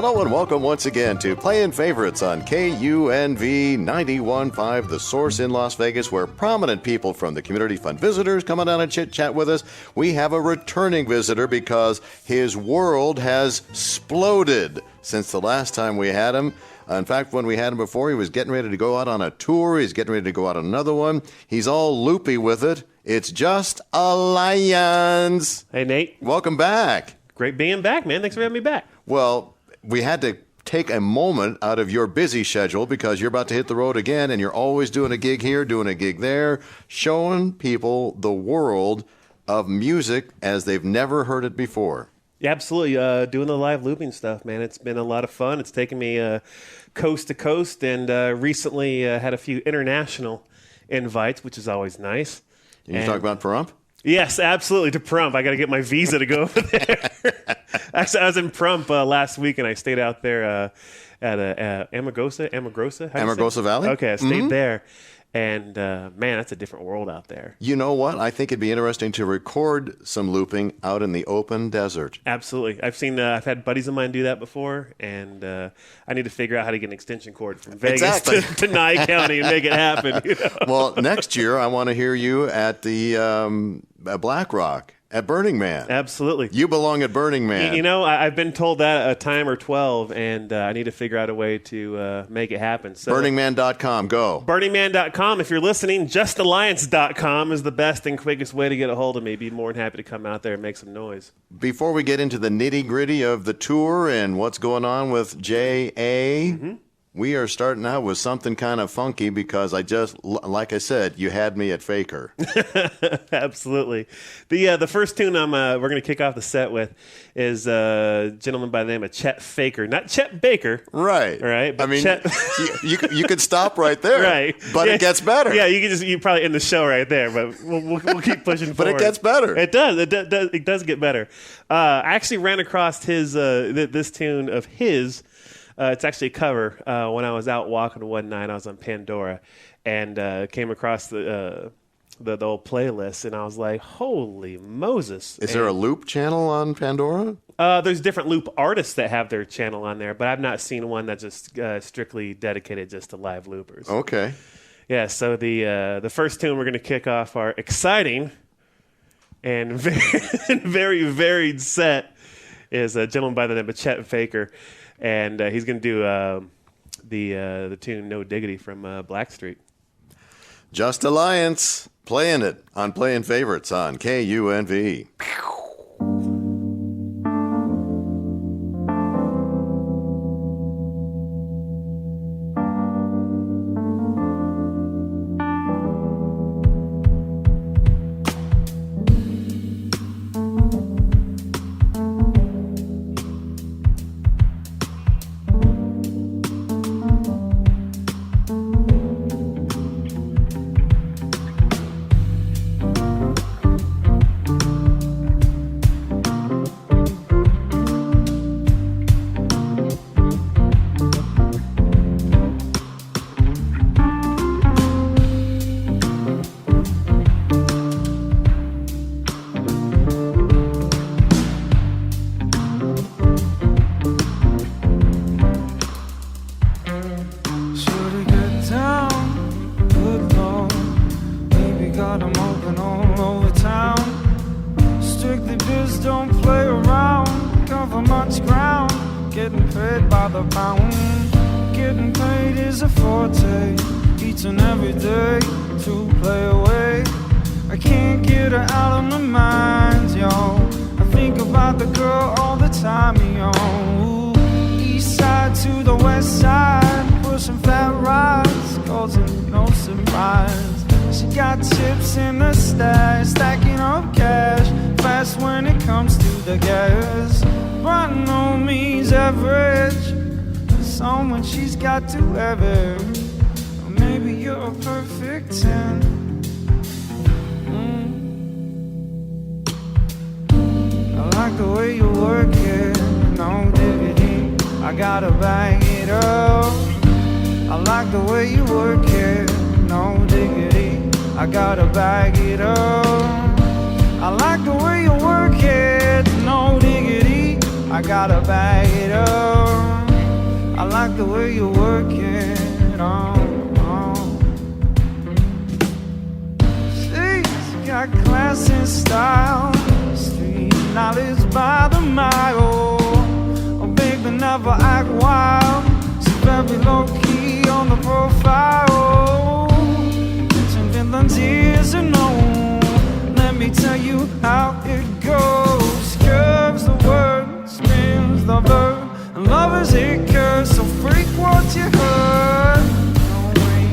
Hello and welcome once again to Playing Favorites on KUNV 91.5, The Source in Las Vegas, where prominent people from the community fund visitors come on down and chit-chat with us. We have a returning visitor because his world has exploded since the last time we had him. In fact, when we had him before, he was getting ready to go out on a tour. He's getting ready to go out on another one. He's all loopy with it. It's Just Alliance. Hey, Nate. Welcome back. Great being back, man. Thanks for having me back. Well, we had to take a moment out of your busy schedule because you're about to hit the road again, and you're always doing a gig here, doing a gig there, showing people the world of music as they've never heard it before. Yeah, absolutely. Doing the live looping stuff, man. It's been a lot of fun. It's taken me coast to coast, and recently had a few international invites, which is always nice. You talk about Pahrump? Yes, absolutely. To Pahrump. I got to get my visa to go over there. Actually, I was in Pahrump last week, and I stayed out there at Amargosa Valley? Okay, I stayed there. And, man, that's a different world out there. You know what? I think it'd be interesting to record some looping out in the open desert. Absolutely. I've had buddies of mine do that before, and I need to figure out how to get an extension cord from Vegas to Nye County and make it happen. You know? Well, next year I want to hear you at the Black Rock. At Burning Man. Absolutely. You belong at Burning Man. You know, I've been told that a time or 12, and I need to figure out a way to make it happen. So, BurningMan.com. Go. BurningMan.com. If you're listening, JustAlliance.com is the best and quickest way to get a hold of me. Be more than happy to come out there and make some noise. Before we get into the nitty-gritty of the tour and what's going on with J.A., we are starting out with something kind of funky because like I said, you had me at Faker. Absolutely. The first tune we're going to kick off the set with is a gentleman by the name of Chet Faker. Not Chet Baker. Right. Right. But I mean, you could stop right there. Right. But it gets better. Yeah, you probably end the show right there, but we'll keep pushing forward. But it gets better. It does. It does get better. I actually ran across this tune of his. It's actually a cover. When I was out walking one night, I was on Pandora and came across the old playlist, and I was like, holy Moses. Is there a loop channel on Pandora? There's different loop artists that have their channel on there, but I've not seen one that's just strictly dedicated just to live loopers. Okay. Yeah, so the first tune we're going to kick off our exciting and very varied set is a gentleman by the name of Chet Faker. And he's going to do the tune No Diggity from Blackstreet. Just Alliance, playing it on Playing Favorites on KUNV. I gotta bag it up. I like the way you work it. She's got class and style, street knowledge by the mile. Oh, baby, never act wild. She's very low key on the profile. Some villains years to know. Let me tell you how it goes. Curves the word, spins the verb, and love is it curves. So freak what you heard.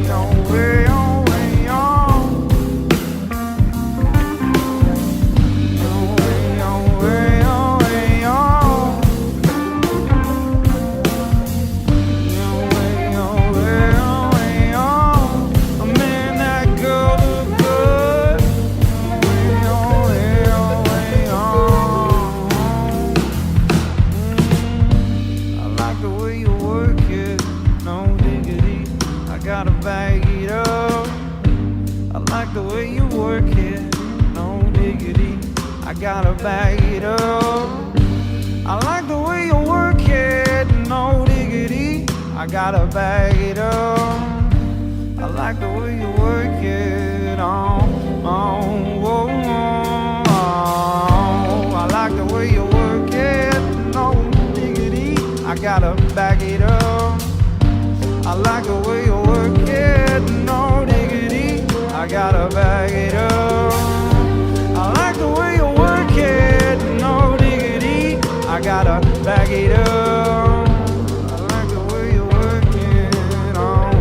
Oh, way, oh, way, oh. Oh, way, oh, way, oh, way, oh. Oh, way, oh, way, oh, way, oh. Oh, man, that girl look good. Oh, way, oh, way, oh, way, oh. I like the way you work it, no diggity. I gotta bag it up. I like the way you work it, no diggity. I gotta bag it up. I like the way you work it, no diggity. I gotta bag it up. I like the way you work it, oh. I like the way you work it, no diggity. I gotta bag it up. I like the way you work it, no diggity. I gotta bag it up. I like the way you work it, no diggity. I gotta bag it up. I like the way you work it, oh.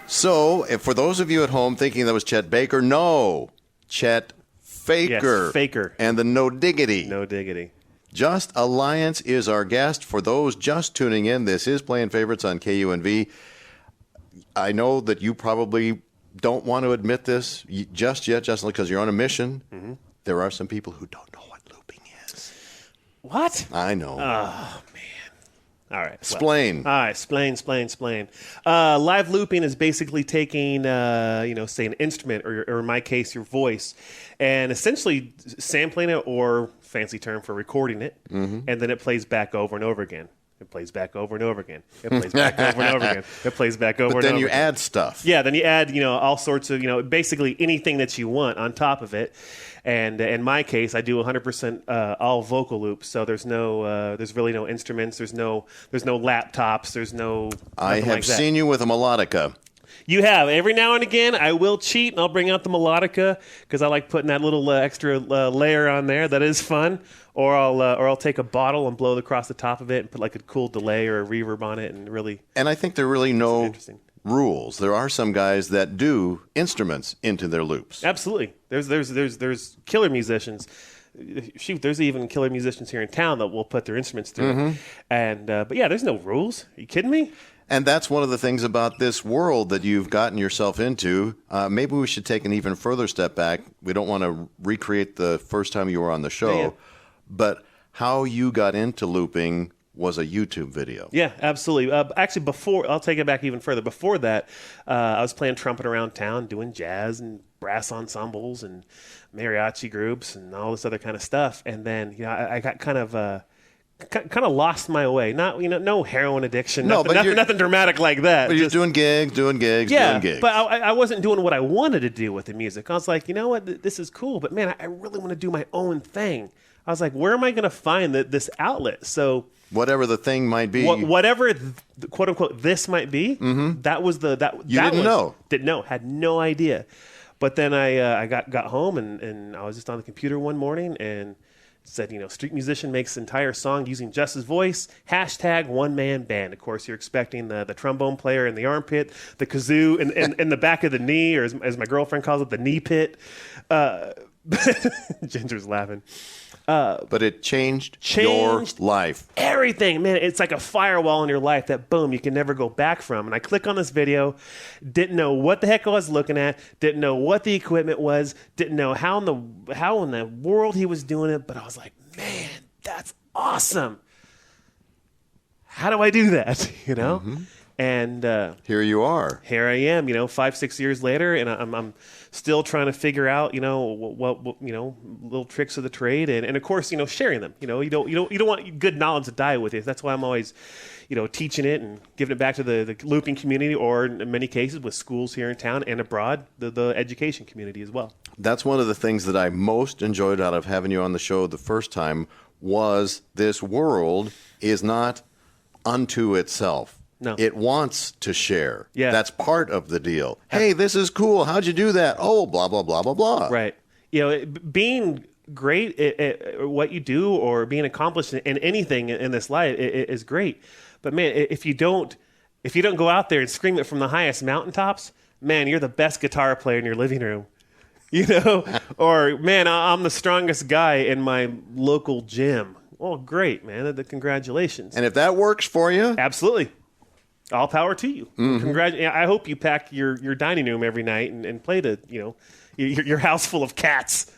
So, for those of you at home thinking that was Chet Baker, no, Chet Faker. Yes, Faker. And the No Diggity. No diggity. Just Alliance is our guest. For those just tuning in, this is Playing Favorites on KUNV. I know that you probably don't want to admit this just yet, Justin, because you're on a mission. Mm-hmm. There are some people who don't know what looping is. What? I know. Oh, man. All right. Explain. All right. Explain. Live looping is basically taking, say an instrument or in my case, your voice, and essentially sampling it, or fancy term for recording it, and then it plays back over and over again. It plays back over and over again. It plays back over and over again. It plays back over and over again. But then you add stuff. Yeah, then you add, all sorts of, basically anything that you want on top of it. And in my case, I do 100% all vocal loops. So there's really no instruments. There's no laptops. There's no. I have seen you with a melodica. You have. Every now and again, I will cheat and I'll bring out the melodica because I like putting that little extra layer on there. That is fun. Or I'll take a bottle and blow it across the top of it and put like a cool delay or a reverb on it and really. And I think there are really no rules. There are some guys that do instruments into their loops. Absolutely. There's killer musicians. Shoot, there's even killer musicians here in town that will put their instruments through it. And but yeah, there's no rules. Are you kidding me? And that's one of the things about this world that you've gotten yourself into. Maybe we should take an even further step back. We don't want to recreate the first time you were on the show, Yeah. but how you got into looping was a YouTube video. Yeah, absolutely. Actually, I'll take it back even further. Before that, I was playing trumpet around town, doing jazz and brass ensembles and mariachi groups and all this other kind of stuff. And then, I got kind of lost my way. Not, no heroin addiction. No, nothing dramatic like that. But you're doing gigs, doing gigs. But I wasn't doing what I wanted to do with the music. I was like, you know what, this is cool, but man, I really want to do my own thing. I was like, where am I going to find this outlet? So whatever the thing might be, whatever quote unquote this might be, that was didn't know. Didn't know, had no idea. But then I got home and I was just on the computer one morning and it said, street musician makes entire song using just his voice, #1-man band. Of course, you're expecting the trombone player in the armpit, the kazoo in the back of the knee, or as my girlfriend calls it, the knee pit. Ginger's laughing. But it changed your life. Everything, man. It's like a firewall in your life that, boom, you can never go back from. And I click on this video, didn't know what the heck I was looking at, didn't know what the equipment was, didn't know how in the world he was doing it, but I was like, man, that's awesome. How do I do that? And here you are. Here I am, 5-6 years later, and I'm still trying to figure out, what little tricks of the trade, and of course, sharing them. You don't want good knowledge to die with you. That's why I'm always, teaching it and giving it back to the looping community, or in many cases with schools here in town and abroad, the education community as well. That's one of the things that I most enjoyed out of having you on the show the first time was this world is not unto itself. No. It wants to share. Yeah. That's part of the deal. Hey, this is cool. How'd you do that? Oh, blah, blah, blah, blah, blah. Right. Being great at what you do or being accomplished in anything in this life is great. But man, if you don't go out there and scream it from the highest mountaintops, man, you're the best guitar player in your living room. Or man, I'm the strongest guy in my local gym. Well, great, man. Congratulations. And if that works for you, absolutely. All power to you. I hope you pack your dining room every night and play your house full of cats.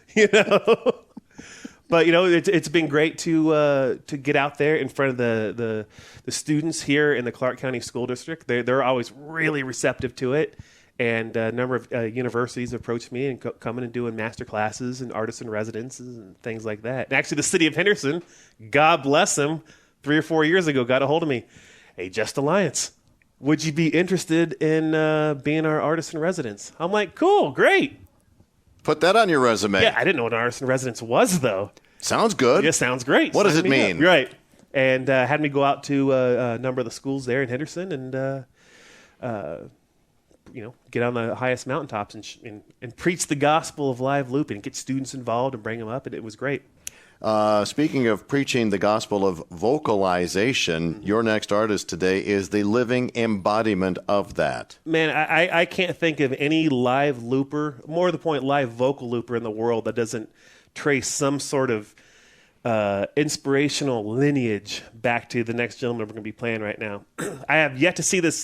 But it's been great to get out there in front of the students here in the Clark County School District. They're always really receptive to it, and a number of universities approached me and coming and doing master classes and artists in residences and things like that. And actually, the city of Henderson, God bless them, 3 or 4 years ago, got a hold of me. Hey, Just Alliance, would you be interested in being our artist in residence? I'm like, cool, great. Put that on your resume. Yeah, I didn't know what an artist in residence was, though. Sounds good. Yeah, sounds great. What does it mean? Right. And had me go out to a number of the schools there in Henderson and, get on the highest mountaintops and preach the gospel of live looping, get students involved and bring them up, and it was great. Speaking of preaching the gospel of vocalization, your next artist today is the living embodiment of that. Man, I can't think of any live looper, more to the point, live vocal looper in the world that doesn't trace some sort of inspirational lineage back to the next gentleman we're going to be playing right now. I have yet to see this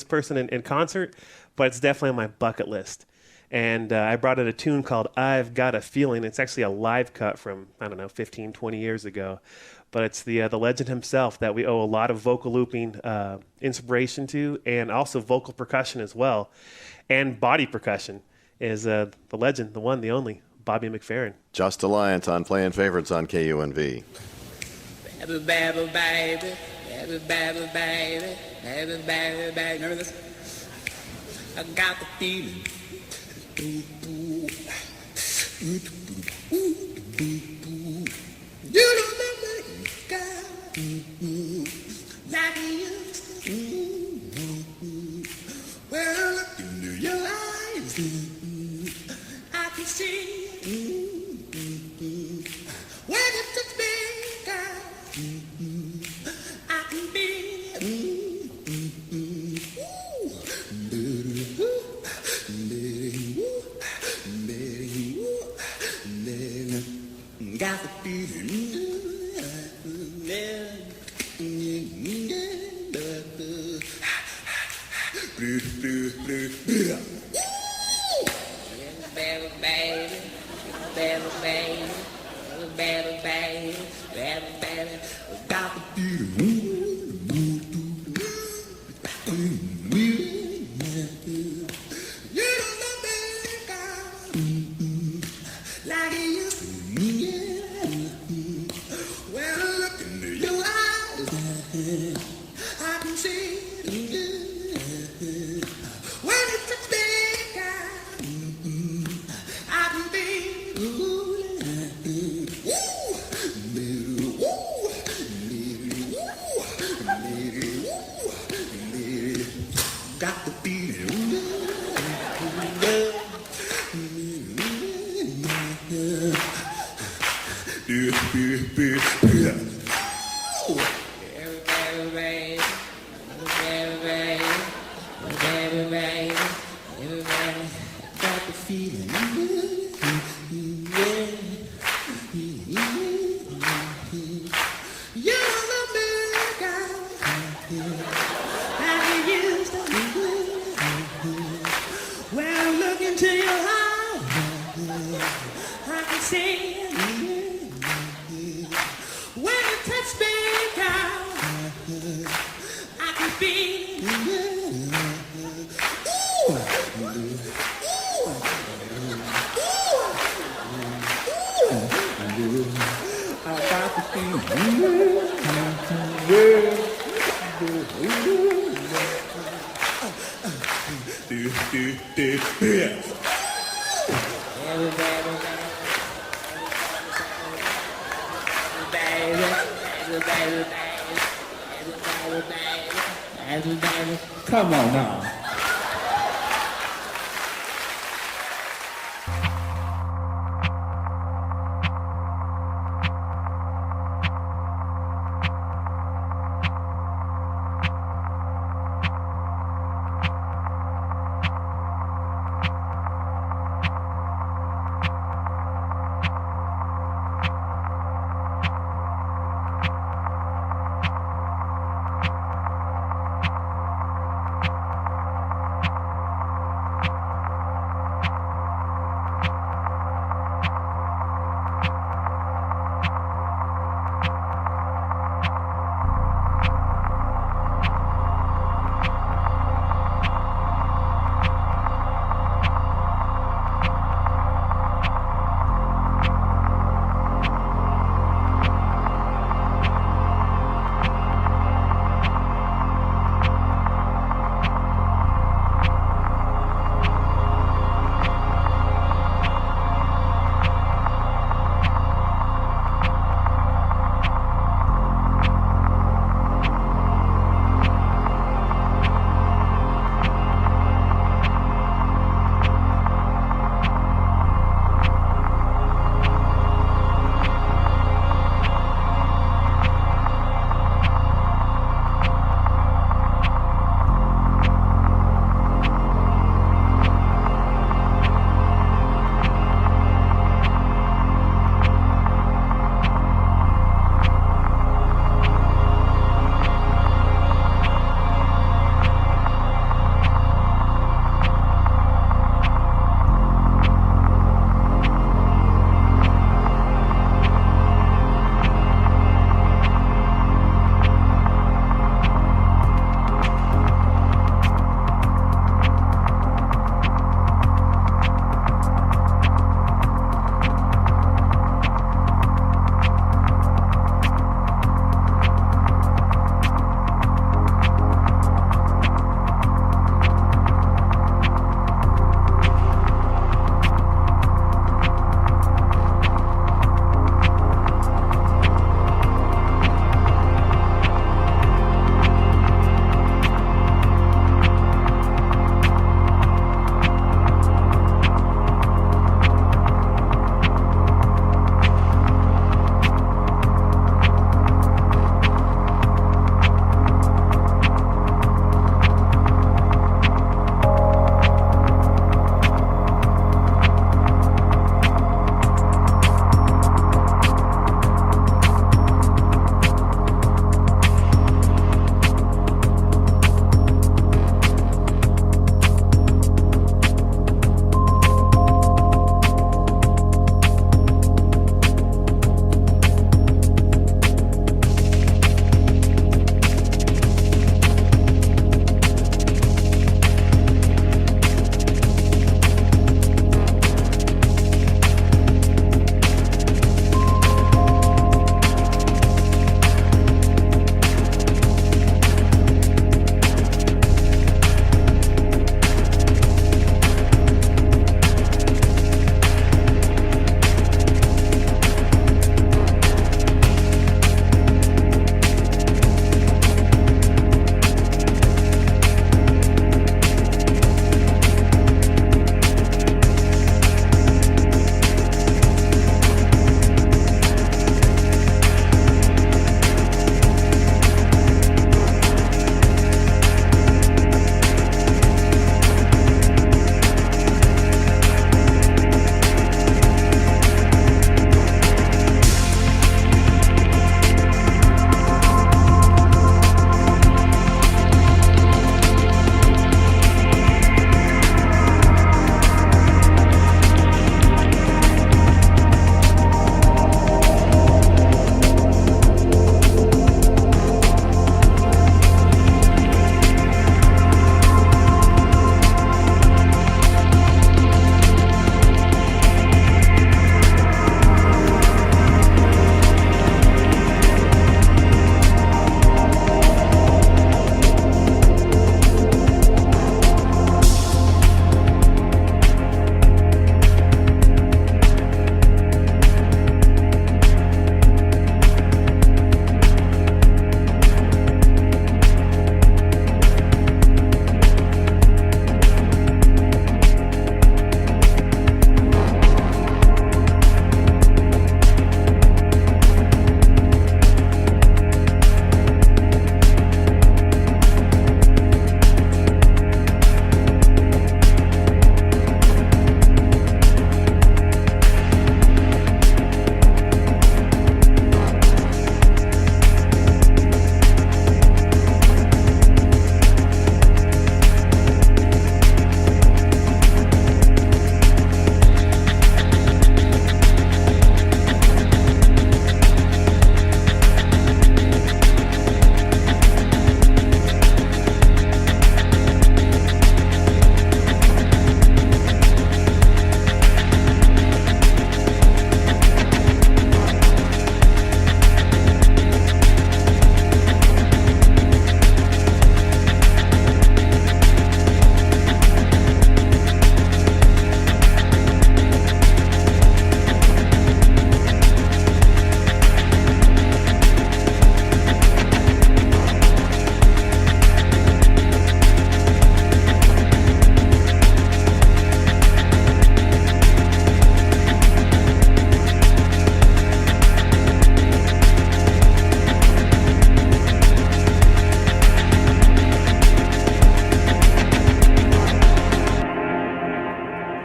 person in concert, but it's definitely on my bucket list. And I brought in a tune called I've Got a Feeling. It's actually a live cut from, 15, 20 years ago. But it's the legend himself that we owe a lot of vocal looping inspiration to, and also vocal percussion as well. And body percussion is the legend, the one, the only, Bobby McFerrin. Just Alliance on Playing Favorites on KUNV. Baby, baby, baby, baby, baby, baby, baby, baby, baby. Remember this? I got the feeling. You don't make me go like you used to. Well, look into your eyes, I can see when you touch me, girl, I can be. Got the feeling. Baby, baby, baby, baby, baby, baby, baby, baby, got the feeling. You don't know me, like you used to me. When I look into your eyes, I can see it. When you touch me, I can feel got the feeling. When I look into your eyes, I can see it. When you touch me, girl, I can feel it. I got the feeling. Come on now.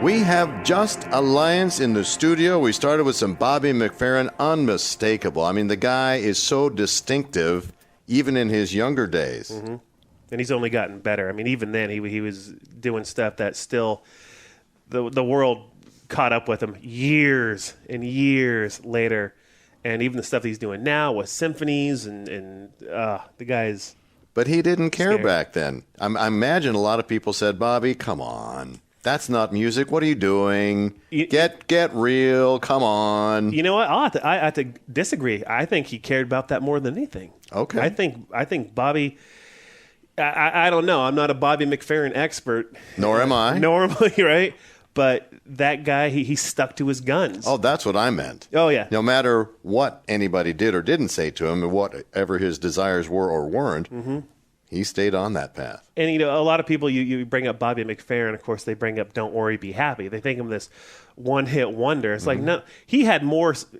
We have Just Alliance in the studio. We started with some Bobby McFerrin, unmistakable. I mean, the guy is so distinctive, even in his younger days. Mm-hmm. And he's only gotten better. I mean, even then, he was doing stuff that still the world caught up with him years and years later. And even the stuff he's doing now with symphonies and the guy's... But he didn't care scary. back then. I imagine a lot of people said, Bobby, come on. That's not music. What are you doing? Get real. Come on. You know what? I have to disagree. I think he cared about that more than anything. Okay. I think Bobby... I don't know. I'm not a Bobby McFerrin expert. Nor am I. Normally, right? But that guy, he stuck to his guns. Oh, that's what I meant. Oh, yeah. No matter what anybody did or didn't say to him, and whatever his desires were or weren't, he stayed on that path. And, you know, a lot of people, you bring up Bobby McFerrin, of course, they bring up Don't Worry, Be Happy. They think of him this one-hit wonder. It's like, no, he had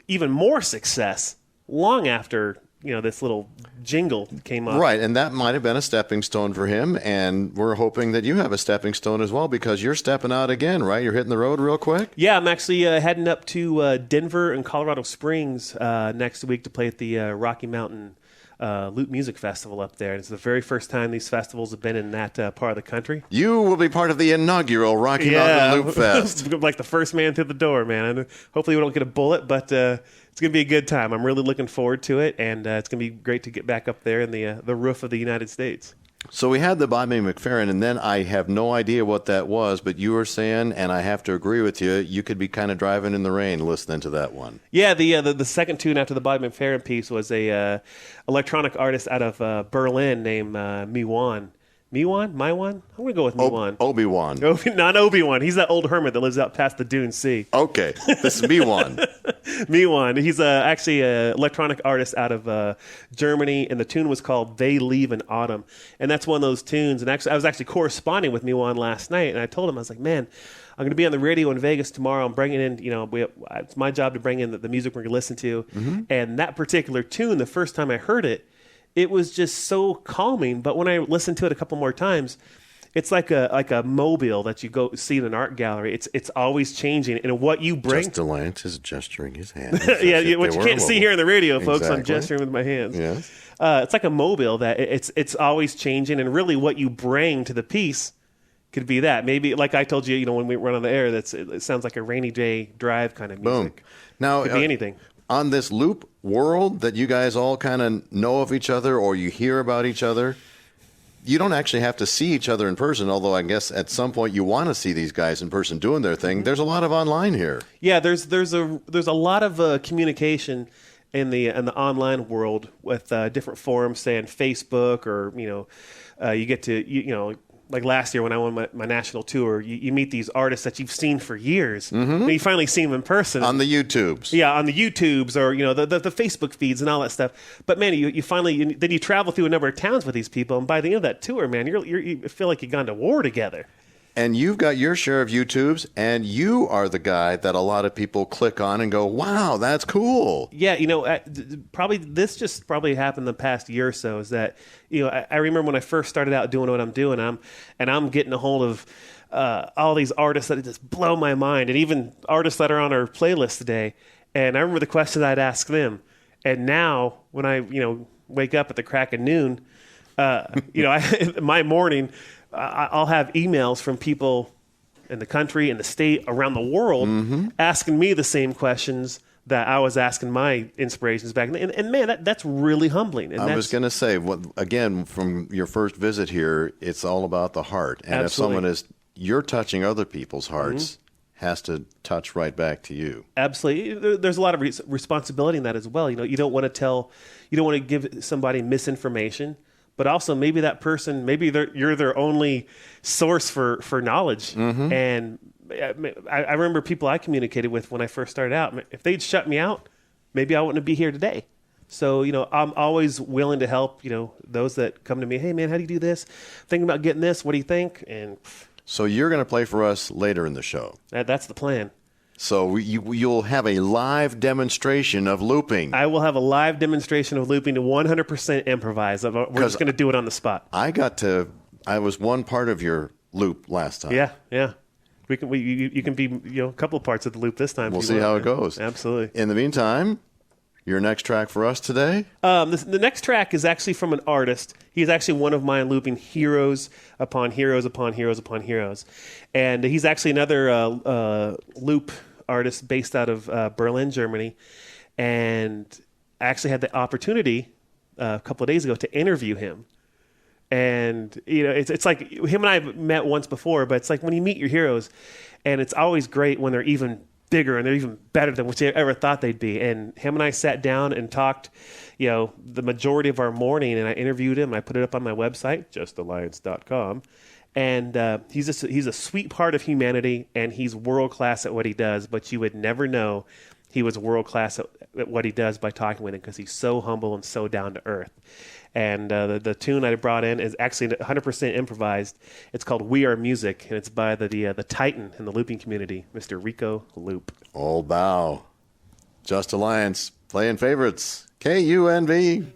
even more success long after, you know, this little jingle came up. Right, and that might have been a stepping stone for him, and we're hoping that you have a stepping stone as well, because you're stepping out again, right? You're hitting the road real quick? Yeah, I'm actually heading up to Denver and Colorado Springs next week to play at the Rocky Mountain Loop Music Festival up there. And it's the very first time these festivals have been in that part of the country. You will be part of the inaugural Rocky Mountain Loop Fest. Like the first man through the door, man. And hopefully we don't get a bullet, but it's going to be a good time. I'm really looking forward to it, and it's going to be great to get back up there in the roof of the United States. So we had the Bobby McFerrin, and then I have no idea what that was, but you were saying, and I have to agree with you, you could be kind of driving in the rain listening to that one. Yeah, the second tune after the Bobby McFerrin piece was a electronic artist out of Berlin named Miwan. Miwan? Maiwan? I'm going to go with Miwan. Obi-Wan. Not Obi-Wan. He's that old hermit that lives out past the Dune Sea. Okay, this is Miwan. Miwan. He's actually an electronic artist out of Germany, and the tune was called They Leave in Autumn. And that's one of those tunes. And actually, I was actually corresponding with Miwan last night, and I told him, I was like, man, I'm going to be on the radio in Vegas tomorrow. I'm bringing in, it's my job to bring in the music we're going to listen to. Mm-hmm. And that particular tune, the first time I heard it, it was just so calming. But when I listened to it a couple more times, it's like a mobile that you go see in an art gallery. It's always changing, and what you bring. Just Alliance is gesturing his hands. Yeah, what you can't see here in the radio, folks. Exactly. I'm gesturing with my hands. Yes. It's like a mobile that it's always changing, and really what you bring to the piece could be that.Maybe like I told you, when we run on the air, it sounds like a rainy day drive kind of music. Boom. Now could be anything. On this loop world that you guys all kind of know of each other, or you hear about each other, you don't actually have to see each other in person, although I guess at some point you want to see these guys in person doing their thing. Mm-hmm. There's a lot of online here. Yeah, there's a lot of communication in the online world with different forums, say on Facebook, or you get to like last year when I went my national tour, you meet these artists that you've seen for years. Mm-hmm. And you finally see them in person. On the YouTubes. Yeah, on the YouTubes, or the Facebook feeds and all that stuff. But man, you finally then you travel through a number of towns with these people, and by the end of that tour, man, you feel like you've gone to war together. And you've got your share of YouTubes, and you are the guy that a lot of people click on and go, wow, that's cool. Yeah, probably this just happened the past year or so, is that, I remember when I first started out doing what I'm doing, I'm getting a hold of all these artists that just blow my mind, and even artists that are on our playlist today. And I remember the questions I'd ask them. And now when I, wake up at the crack of noon, my morning, I'll have emails from people in the country, in the state, around the world, mm-hmm. asking me the same questions that I was asking my inspirations back then. And man, that's really humbling. And I was going to say, again, from your first visit here, it's all about the heart. And Absolutely. If you're touching other people's hearts, mm-hmm. has to touch right back to you. Absolutely. There's a lot of responsibility in that as well. You don't want to give somebody misinformation. But also maybe that person, you're their only source for knowledge. Mm-hmm. And I remember people I communicated with when I first started out. If they'd shut me out, maybe I wouldn't be here today. So, I'm always willing to help, those that come to me. Hey, man, how do you do this? Thinking about getting this. What do you think? And so you're going to play for us later in the show. That's the plan. So you'll have a live demonstration of looping. I will have a live demonstration of looping to 100% improvise. We're just going to do it on the spot. I was one part of your loop last time. Yeah. You can be a couple parts of the loop this time. We'll see how it goes. Absolutely. In the meantime, your next track for us today? The next track is actually from an artist. He's actually one of my looping heroes upon heroes upon heroes upon heroes. And he's actually another loop artist based out of Berlin, Germany. And I actually had the opportunity a couple of days ago to interview him. And, it's like him and I have met once before, but it's like when you meet your heroes, and it's always great when they're even bigger and they're even better than what you ever thought they'd be. And him and I sat down and talked, the majority of our morning, and I interviewed him. I put it up on my website, justalliance.com. And he's a sweet part of humanity, and he's world-class at what he does, but you would never know he was world-class at what he does by talking with him because he's so humble and so down to earth. And the tune I brought in is actually 100% improvised. It's called We Are Music, and it's by the titan in the looping community, Mr. Rico Loop. Old Bow. Just Alliance. Playing favorites. KUNV.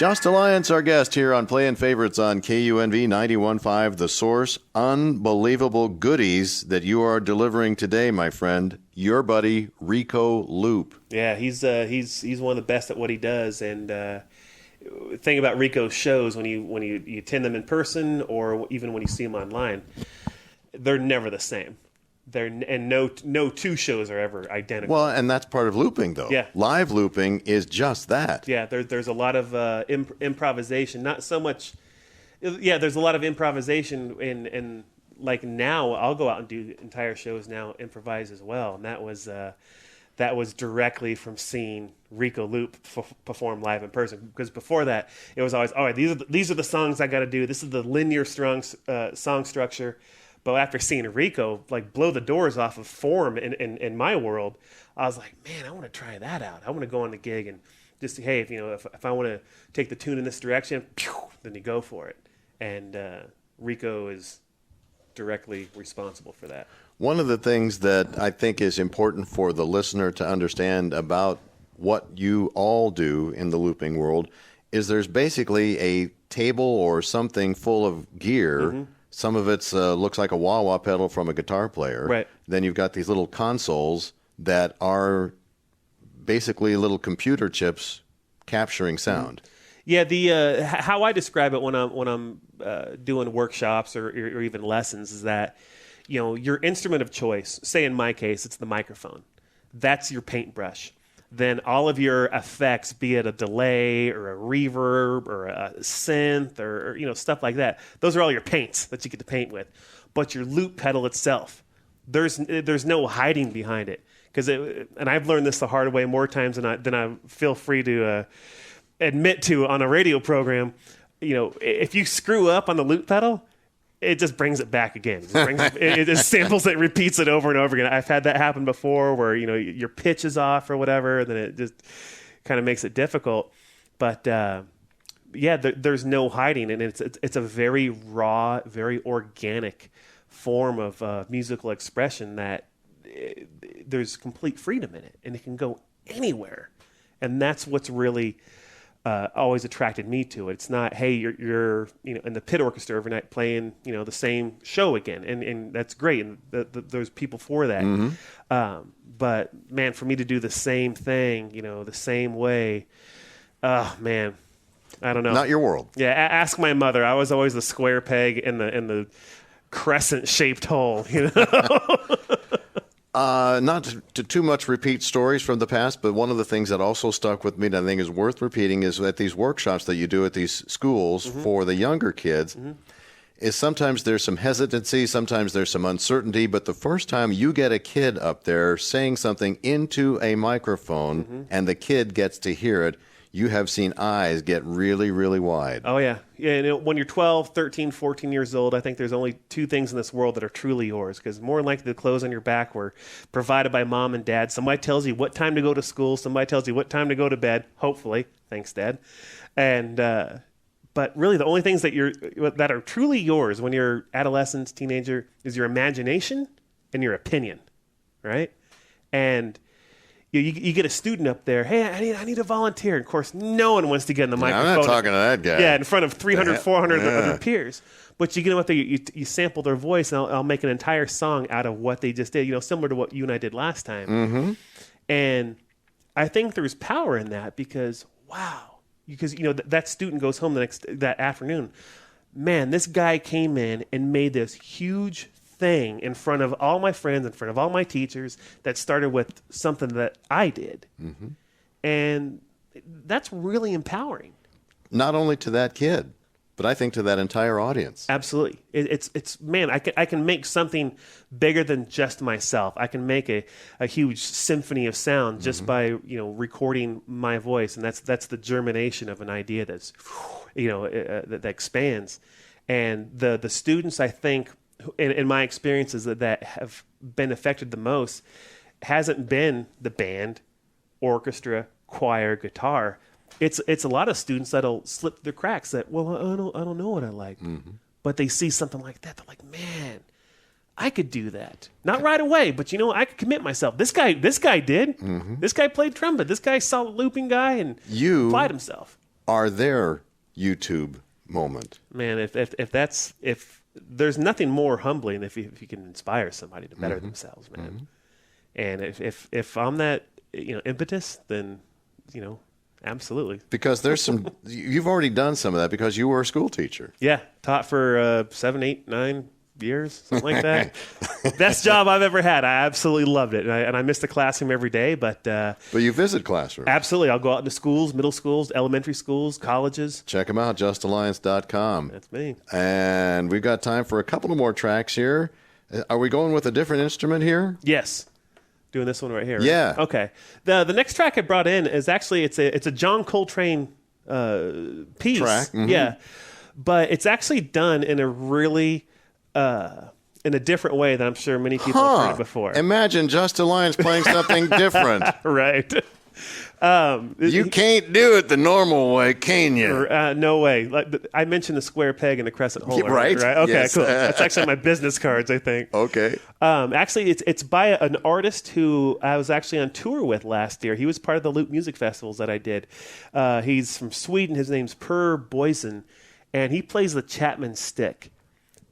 Just Alliance, our guest here on Playing Favorites on KUNV 91.5 The Source. Unbelievable goodies that you are delivering today, my friend. Your buddy, Rico Loop. Yeah, he's one of the best at what he does. And thing about Rico's shows, when you attend them in person or even when you see them online, they're never the same. No two shows are ever identical. Well, and that's part of looping, though. Yeah. Live looping is just that. Yeah, there's a lot of improvisation. Not so much. Yeah, there's a lot of improvisation in like now. I'll go out and do entire shows now, improvise as well, and that was directly from seeing Rico Loop perform live in person. Because before that, it was always, all right, these are the songs I got to do. This is the linear song structure. But after seeing Rico like blow the doors off of form in my world, I was like, man, I want to try that out. I want to go on the gig and just, hey, if I want to take the tune in this direction, then you go for it. And Rico is directly responsible for that. One of the things that I think is important for the listener to understand about what you all do in the looping world is there's basically a table or something full of gear. Mm-hmm. Some of it looks like a wah-wah pedal from a guitar player. Right. Then you've got these little consoles that are basically little computer chips capturing sound. Yeah, the how I describe it when I'm doing workshops or even lessons is that, your instrument of choice, say in my case, it's the microphone. That's your paintbrush. Then all of your effects, be it a delay or a reverb or a synth or stuff like that, those are all your paints that you get to paint with. But your loop pedal itself, there's no hiding behind it. And I've learned this the hard way more times than I feel free to admit to on a radio program. If you screw up on the loop pedal, it just brings it back again. It just samples it, repeats it over and over again. I've had that happen before where, your pitch is off or whatever, and then it just kind of makes it difficult. But, there's no hiding, and it's a very raw, very organic form of musical expression that there's complete freedom in it, and it can go anywhere. And that's what's really always attracted me to it. It's not, hey, you're in the pit orchestra every night playing the same show again, and that's great, and there's people for that. Mm-hmm. But man, for me to do the same thing, the same way, man, I don't know. Not your world. Yeah, ask my mother. I was always the square peg in the crescent shaped hole. Not to too much repeat stories from the past, but one of the things that also stuck with me that I think is worth repeating is at these workshops that you do at these schools mm-hmm. for the younger kids, mm-hmm. is sometimes there's some hesitancy, sometimes there's some uncertainty, but the first time you get a kid up there saying something into a microphone mm-hmm. and the kid gets to hear it, you have seen eyes get really, really wide. Oh, yeah. Yeah, when you're 12, 13, 14 years old, I think there's only two things in this world that are truly yours, because more than likely the clothes on your back were provided by mom and dad. Somebody tells you what time to go to school. Somebody tells you what time to go to bed, hopefully. Thanks, Dad. And but really the only things that are truly yours when you're adolescent, teenager, is your imagination and your opinion, right? And you get a student up there, hey, I need a volunteer. And of course, no one wants to get in the microphone. I'm not talking to that guy. Yeah, in front of 300, 400 other peers. But you get them up there, you sample their voice, and I'll make an entire song out of what they just did, similar to what you and I did last time. Mm-hmm. And I think there's power in that because, wow, that student goes home that afternoon. Man, this guy came in and made this huge thing in front of all my friends, in front of all my teachers, that started with something that I did. Mm-hmm. And that's really empowering. Not only to that kid, but I think to that entire audience. Absolutely. It's man, I can make something bigger than just myself. I can make a huge symphony of sound just mm-hmm. by, recording my voice. And that's the germination of an idea that's, that expands. And the students, I think, in my experiences that have been affected the most hasn't been the band, orchestra, choir, guitar. It's a lot of students that'll slip through the cracks that, well, I don't know what I like. Mm-hmm. But they see something like that. They're like, man, I could do that. Not right away, but I could commit myself. This guy did. Mm-hmm. This guy played trumpet. This guy saw the looping guy and applied himself. are their YouTube moment? Man, if there's nothing more humbling if you can inspire somebody to better themselves, man. And if I'm that impetus, then absolutely. Because there's you've already done some of that because you were a school teacher. Yeah, taught for 7, 8, 9 years, something like that. Best job I've ever had. I absolutely loved it, and I miss the classroom every day. But you visit classrooms. Absolutely, I'll go out into schools, middle schools, elementary schools, colleges. Check them out, justalliance.com. That's me. And we've got time for a couple of more tracks here. Are we going with a different instrument here? Yes. Doing this one right here. Right? Yeah. Okay. The next track I brought in is actually it's a John Coltrane piece. Track. Mm-hmm. Yeah. But it's actually done in a really in a different way than I'm sure many people have heard it before. Imagine Just Alliance playing something different. Right. You can't do it the normal way, can you? No way. Like, I mentioned the square peg and the crescent hole. Right. Okay, Yes. cool. That's actually on my business cards, I think. Okay. Actually, it's by an artist who I was actually on tour with last year. He was part of the Loop music festivals that I did. He's from Sweden. His name's Per Boysen, and he plays the Chapman stick.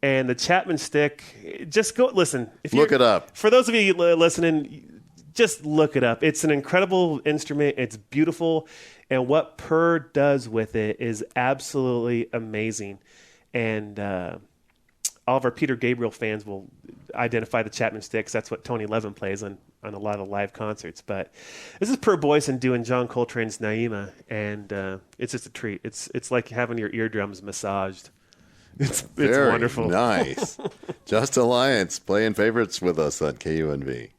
And the Chapman stick, just go listen. Look it up. For those of you listening, just look it up. It's an incredible instrument. It's beautiful. And what Per does with it is absolutely amazing. And all of our Peter Gabriel fans will identify the Chapman stick, 'cause that's what Tony Levin plays on a lot of live concerts. But this is Per Boysen doing John Coltrane's Naima, and it's just a treat. It's like having your eardrums massaged. It's Very wonderful. Nice. Just Alliance playing favorites with us on KUNV.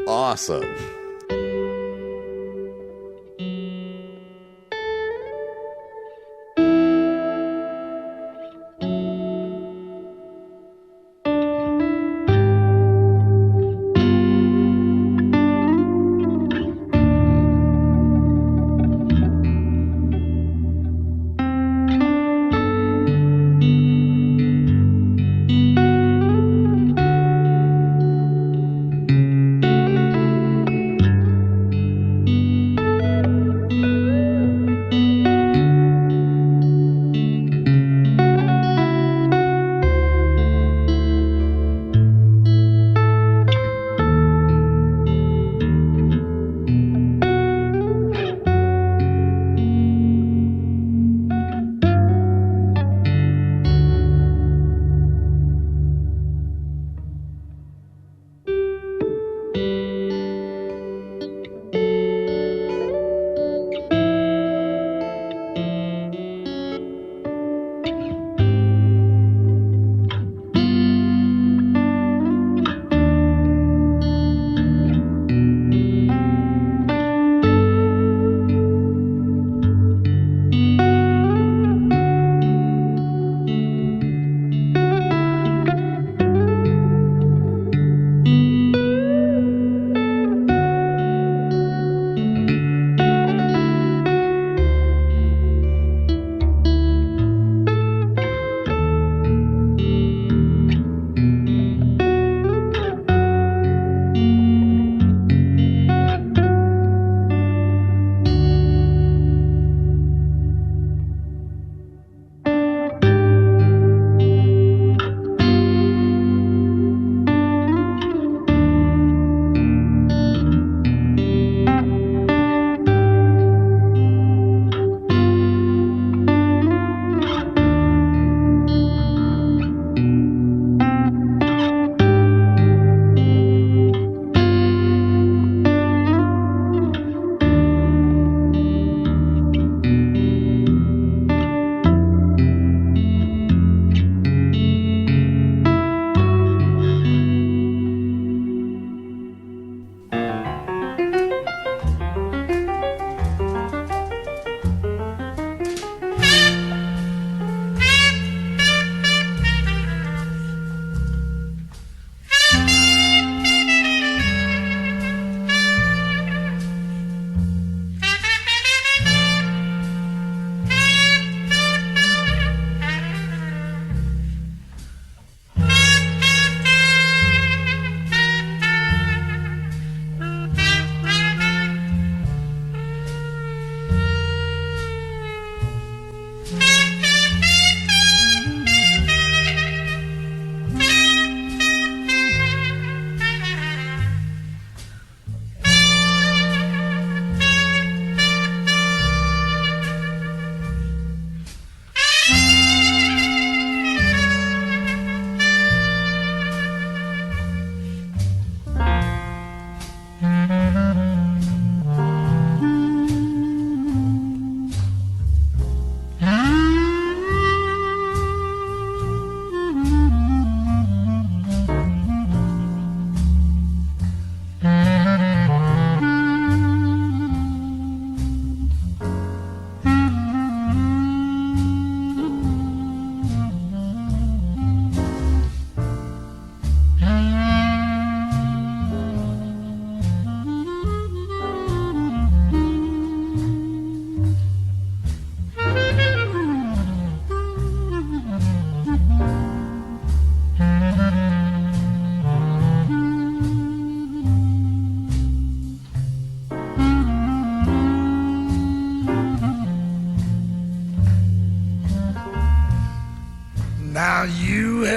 Awesome.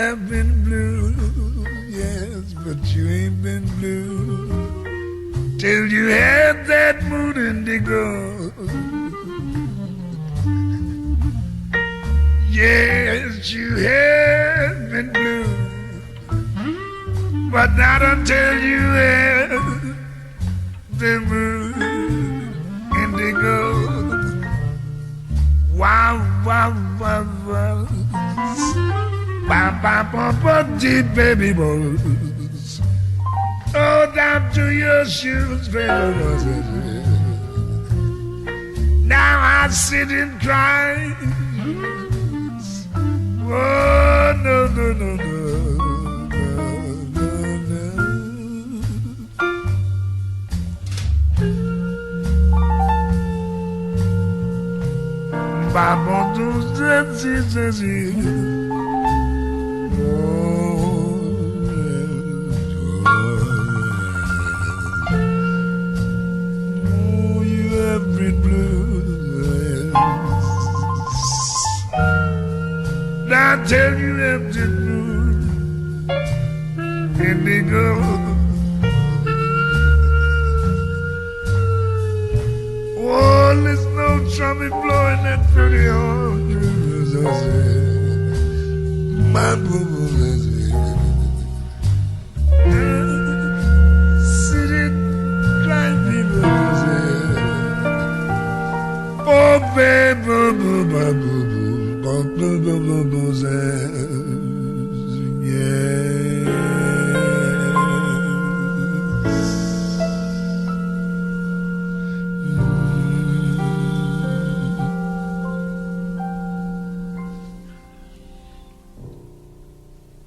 have been blue, yes, but you ain't been blue till you had that moon indigo. Yes, you have been blue, but not until you had the moon indigo. Wow, wow, wow, wow. Bam, bam, bam, bam, deep baby boys. Oh, down to your shoes, baby. Now I sit and cry. Oh, no, no, no, no, no, no. Bam, oh, you have been blue. Now I tell you empty moon indigo. Oh, there's no trumpet blowing that pretty horn. My boo-boo, sitting driving. Oh, baby, boo-boo,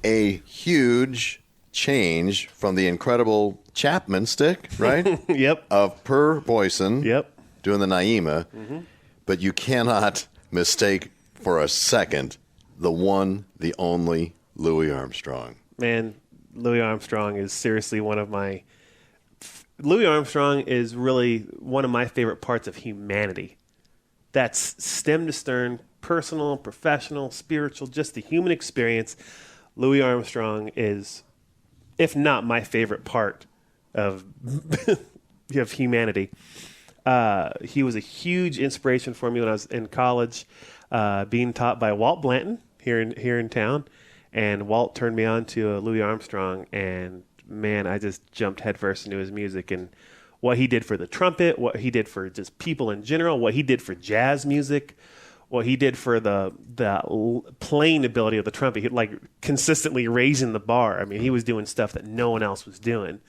A huge change from the incredible Chapman stick, right? Yep. Of Per Boyson. Yep. Doing the Naima. Mm-hmm. But you cannot mistake for a second the one, the only Louie Armstrong. Man, Louie Armstrong is seriously one of my... Louie Armstrong is really one of my favorite parts of humanity. That's stem to stern, personal, professional, spiritual, just the human experience. Louie Armstrong is, if not my favorite part of of humanity. He was a huge inspiration for me when I was in college, being taught by Walt Blanton here in town, and Walt turned me on to Louie Armstrong, and man, I just jumped headfirst into his music and what he did for the trumpet, what he did for just people in general, what he did for jazz music, what he did for the playing ability of the trumpet, like consistently raising the bar. I mean, he was doing stuff that no one else was doing.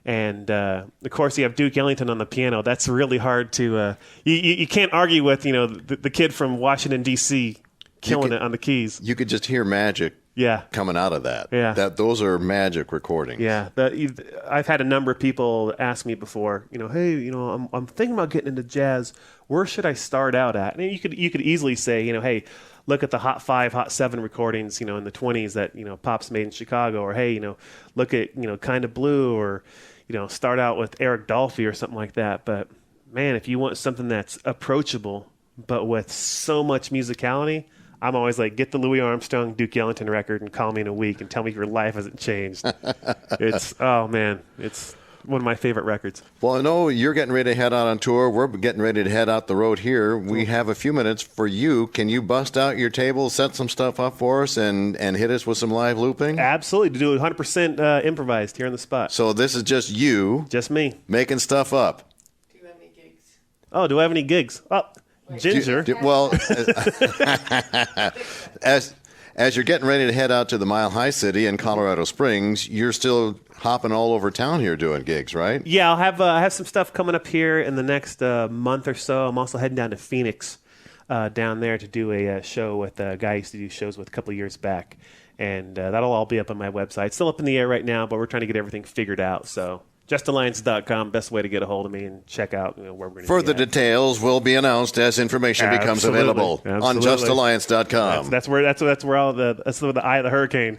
And, of course, you have Duke Ellington on the piano. That's really hard to you can't argue with, the kid from Washington, D.C. killing it on the keys. You could just hear magic coming out of that. Yeah. Those are magic recordings. Yeah. I've had a number of people ask me before, hey, I'm thinking about getting into jazz. Where should I start out at? And you could easily say, hey, look at the Hot 5, Hot 7 recordings, in the 20s that, Pop's made in Chicago. Or, hey, look at, Kind of Blue, or, start out with Eric Dolphy or something like that. But, man, if you want something that's approachable but with so much musicality, I'm always like, get the Louie Armstrong, Duke Ellington record and call me in a week and tell me your life hasn't changed. It's one of my favorite records. Well, I know you're getting ready to head out on tour. We're getting ready to head out the road here. We have a few minutes for you. Can you bust out your table, set some stuff up for us, and hit us with some live looping? Absolutely. To do it 100% improvised here on the spot. So this is just you. Just me. Making stuff up. Do you have any gigs? Oh, do I have any gigs? Oh, Ginger. As you're getting ready to head out to the Mile High City in Colorado Springs, you're still hopping all over town here doing gigs, right? Yeah, I'll have some stuff coming up here in the next month or so. I'm also heading down to Phoenix down there to do a show with a guy I used to do shows with a couple of years back. And that'll all be up on my website. It's still up in the air right now, but we're trying to get everything figured out. So justalliance.com, best way to get a hold of me and check out where we're going to Further details will be announced as information becomes available on justalliance.com. That's where all that's where the eye of the hurricane.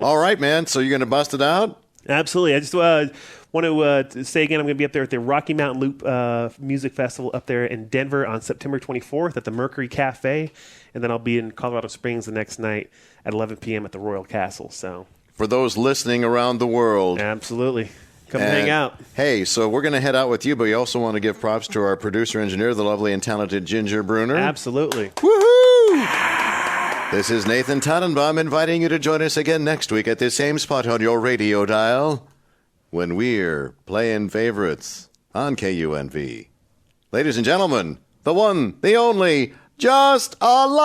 All right, man. So you're going to bust it out? Absolutely. I just want to say again, I'm going to be up there at the Rocky Mountain Loop Music Festival up there in Denver on September 24th at the Mercury Cafe. And then I'll be in Colorado Springs the next night at 11 p.m. at the Royal Castle. So For those listening around the world. Absolutely. Come hang out. Hey, so we're going to head out with you, but we also want to give props to our producer engineer, the lovely and talented Ginger Bruner. Absolutely. Woohoo! This is Nathan Tannenbaum inviting you to join us again next week at this same spot on your radio dial when we're playing favorites on KUNV. Ladies and gentlemen, the one, the only, Just Alliance!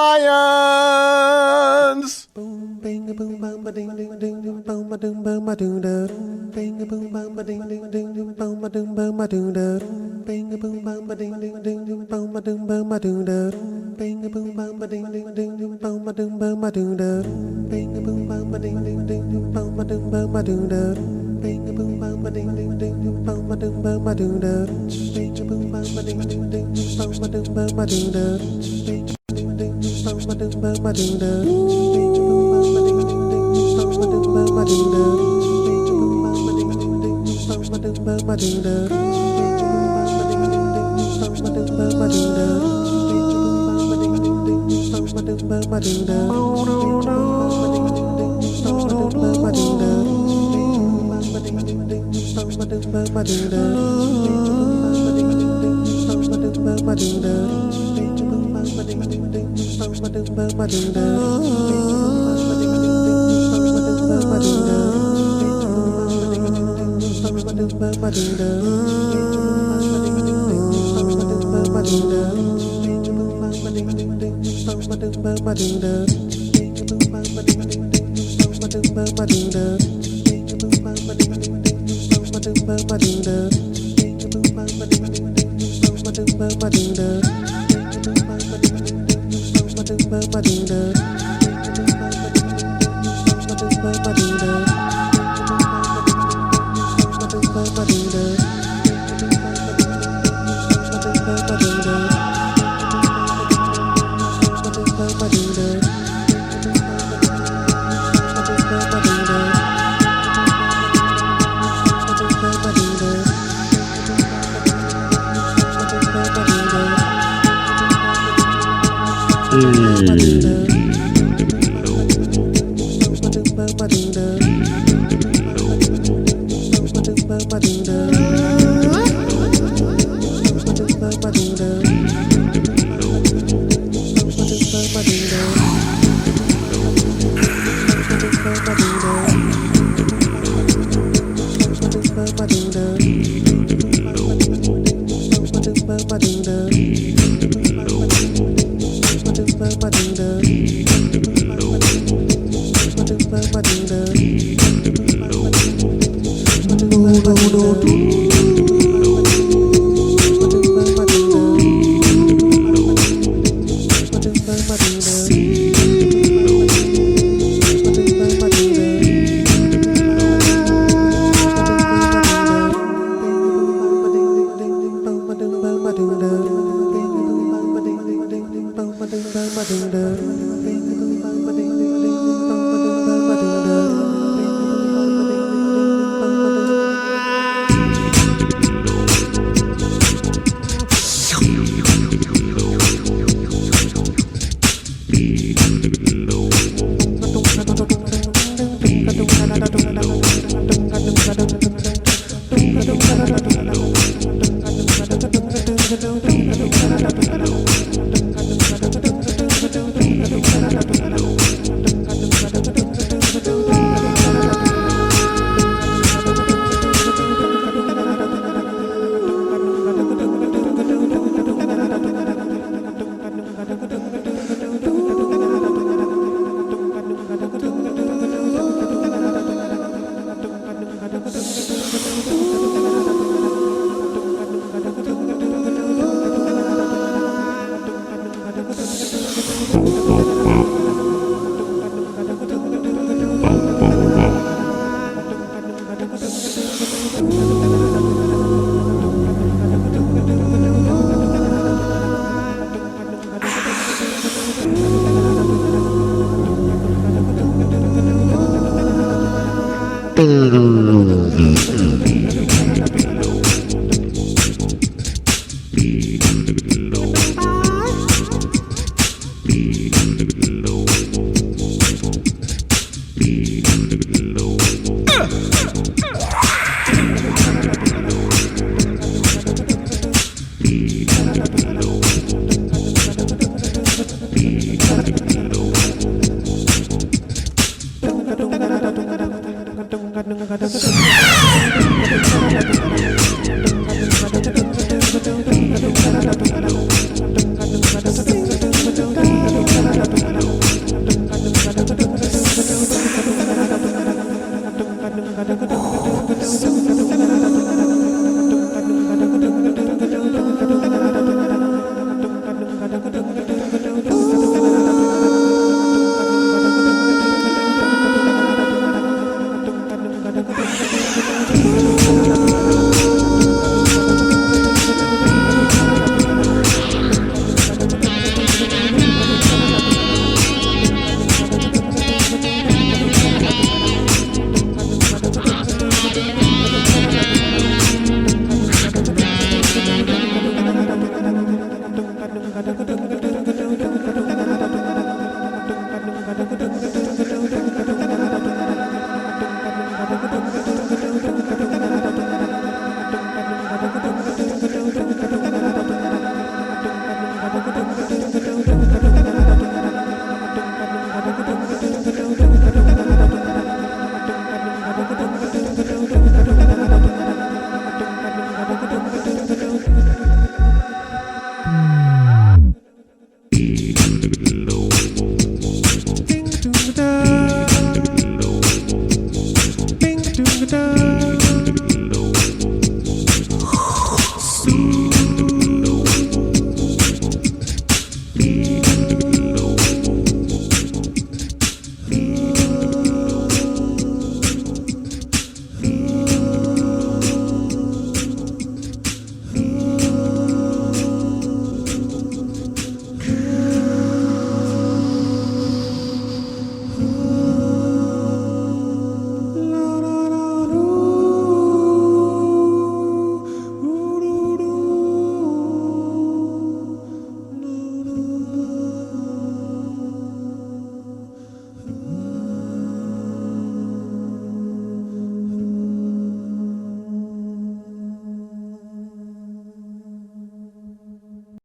Boom, bing, boom, bum, ba, ding, ding, ding, ding, boom, ba, doom, bum, ba, doom, da, doom, bing, boom, bum, ba, ding, ding, ding, ding, boom, ba, doom, bum, ba, doom, da, doom, bing, boom, bum, ba, ding, ding, ding, ding, boom, ba, doom, bum, ba, doom, da, doom, bing, boom, bum, ba, ding, ding, ding, ding, boom, ba, doom, bum, ba, doom, da, doom, bing, boom, bum, ba, ding, ding, ding, ding, boom, ba, doom, bum, ba, doom, da, doom, bing, boom, bum, ba, ding, ding, ding, ding, boom, ba, doom, bum, ba, doom, da, doom, bing, boom, bum, ba, ding, ding, ding, ding, boom, ba, doom, bum, ba, doom, da, doom, bing, ding, ding, ding, boom, ba, doom, bum, ba, doom, da, doom, bing, boom, bum, ba, ding, ding, ding, ding, boom, ba, doom, bum, ba, doom, da, doom, bing, boom, bum, ba, ding, ding, ding, ding, boom, ba, doom, bum, ba, doom, da, doom, bing, boom, bum, ba, ding, ding, ding, ding, boom, ba, doom, bum, ba, doom, da, doom, bing, boom, bum, ba, ding, ding, ding, ding, boom, ba, doom, bum, ba, doom, da, doom, bing, boom, bum, ba, ding, ding, ding, ding, boom, ba, doom, bum, ba, doom, da, doom, Boom. Low.